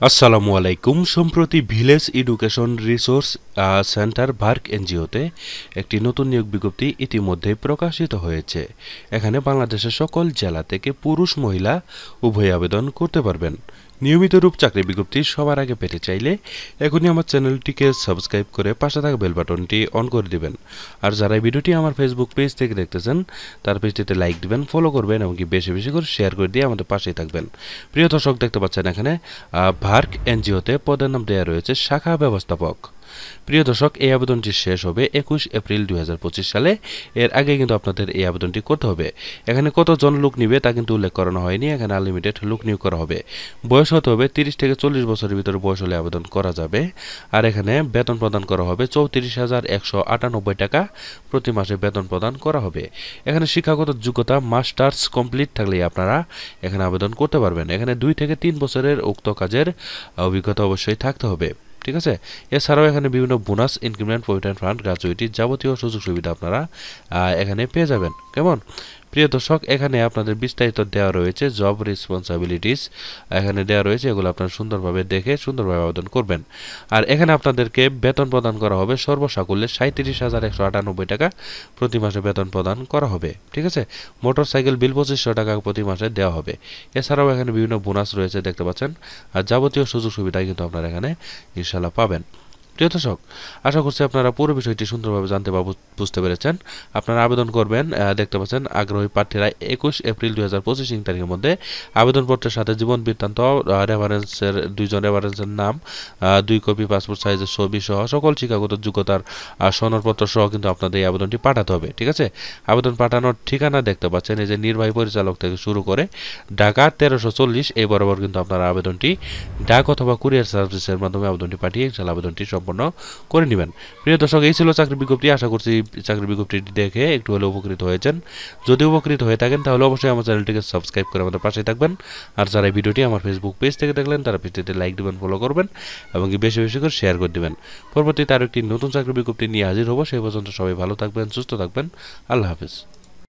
আসসালামু আলাইকুম। সম্প্রতি ভিলেজ এডুকেশন রিসোর্স সেন্টার ভার্ক এনজিওতে একটি নতুন নিয়োগ বিজ্ঞপ্তি ইতিমধ্যে প্রকাশিত হয়েছে। এখানে বাংলাদেশের সকল জেলা থেকে পুরুষ মহিলা উভয় আবেদন করতে পারবেন। নিয়মিত রূপ চাকরি বিজ্ঞপ্তি সবার আগে পেতে চাইলে এখনই আমার চ্যানেলটিকে সাবস্ক্রাইব করে পাশে থাকা বেল বাটনটি অন করে দিবেন। আর যারা এই ভিডিওটি আমার ফেসবুক পেজ থেকে দেখতেছেন তার পেজটিতে লাইক দিবেন, ফলো করবেন এবং বেশি বেশি করে শেয়ার করে দিয়ে আমাদের পাশেই থাকবেন। প্রিয় দর্শক, দেখতে পাচ্ছেন এখানে ভার্ক এনজিওতে পদের নাম দেওয়া রয়েছে শাখা ব্যবস্থাপক। প্রিয় দর্শক, এই আবেদনটি শেষ হবে 21 এপ্রিল 2025 সালে। এর আগে কিন্তু আপনাদের এই আবেদনটি করতে হবে। এখানে কতজন লোক নিবে তা কিন্তু উল্লেখ করানো হয়নি। এখানে আনলিমিটেড লোক নিয়োগ করা হবে। বয়স হতে হবে 30 থেকে 40 বছরের ভিতরে বয়স হলে আবেদন করা যাবে। আর এখানে বেতন প্রদান করা হবে 34,198 টাকা প্রতি মাসে বেতন প্রদান করা হবে। এখানে শিক্ষাগত যোগ্যতা মাস্টার্স কমপ্লিট থাকলেই আপনারা এখানে আবেদন করতে পারবেন। এখানে 2 থেকে 3 বছরের উক্ত কাজের অভিজ্ঞতা অবশ্যই থাকতে হবে। ঠিক আছে। এছাড়াও এখানে বিভিন্ন bonus, increment, provident fund, gratuity, যাবতীয় সুযোগ সুবিধা আপনারা এখানে পেয়ে যাবেন। কেমন? প্রিয় দর্শক, এখানে আপনাদের বিস্তারিত দেওয়া রয়েছে জব রেসপন্সিবিলিটিস এখানে দেওয়া রয়েছে। এগুলো আপনারা সুন্দরভাবে দেখে সুন্দরভাবে আবেদন করবেন। আর এখানে আপনাদেরকে বেতন প্রদান করা হবে সর্বসাকুল্যে 37,198 টাকা প্রতি মাসে বেতন প্রদান করা হবে। ঠিক আছে। মোটর সাইকেল বিল 2500 টাকা প্রতি মাসে দেওয়া হবে। এছাড়াও এখানে বিভিন্ন বোনাস রয়েছে, দেখতে পাচ্ছেন। আর যাবতীয় সুযোগ সুবিধা কিন্তু আপনারা এখানে ইনশাল্লাহ পাবেন। প্রিয় দর্শক, আশা করছি আপনারা পুরো বিষয়টি সুন্দরভাবে জানতে বা বুঝতে পেরেছেন। আপনারা আবেদন করবেন, দেখতে পাচ্ছেন আগ্রহী প্রার্থীরা 21 এপ্রিল 2025 তারিখের মধ্যে আবেদনপত্রের সাথে জীবন বৃত্তান্ত, রেফারেন্সের 2 জন রেফারেন্সের নাম, 2 কপি পাসপোর্ট সাইজের ছবি সহ সকল শিক্ষাগত যোগ্যতার সনদপত্র সহ কিন্তু আপনাদের এই আবেদনটি পাঠাতে হবে। ঠিক আছে। আবেদন পাঠানোর ঠিকানা দেখতে পাচ্ছেন, এই যে নির্বাহী পরিচালক থেকে শুরু করে ঢাকা 1340 এই বরাবর কিন্তু আপনারা আবেদনটি ডাক অথবা কুরিয়ার সার্ভিসের মাধ্যমে আবেদনটি পাঠিয়ে ইনশাআল্লাহ আবেদনটি সম্পন্ন করে নেবেন। প্রিয় দর্শক, এই ছিল চাকরি বিজ্ঞপ্তি। আশা করছি চাকরি বিজ্ঞপ্তিটি দেখে একটু হলে উপকৃত হয়েছেন। যদি উপকৃত হয়ে থাকেন তাহলে অবশ্যই আমার চ্যানেলটিকে সাবস্ক্রাইব করে আমাদের পাশে থাকবেন। আর যারা এই ভিডিওটি আমার ফেসবুক পেজ থেকে দেখলেন তারা পেজটিতে লাইক দিবেন, ফলো করবেন এবং বেশি বেশি করে শেয়ার করে দিবেন। পরবর্তীতে আরও একটি নতুন চাকরি বিজ্ঞপ্তি নিয়ে হাজির হব। সেই পর্যন্ত সবাই ভালো থাকবেন, সুস্থ থাকবেন। আল্লাহ হাফেজ।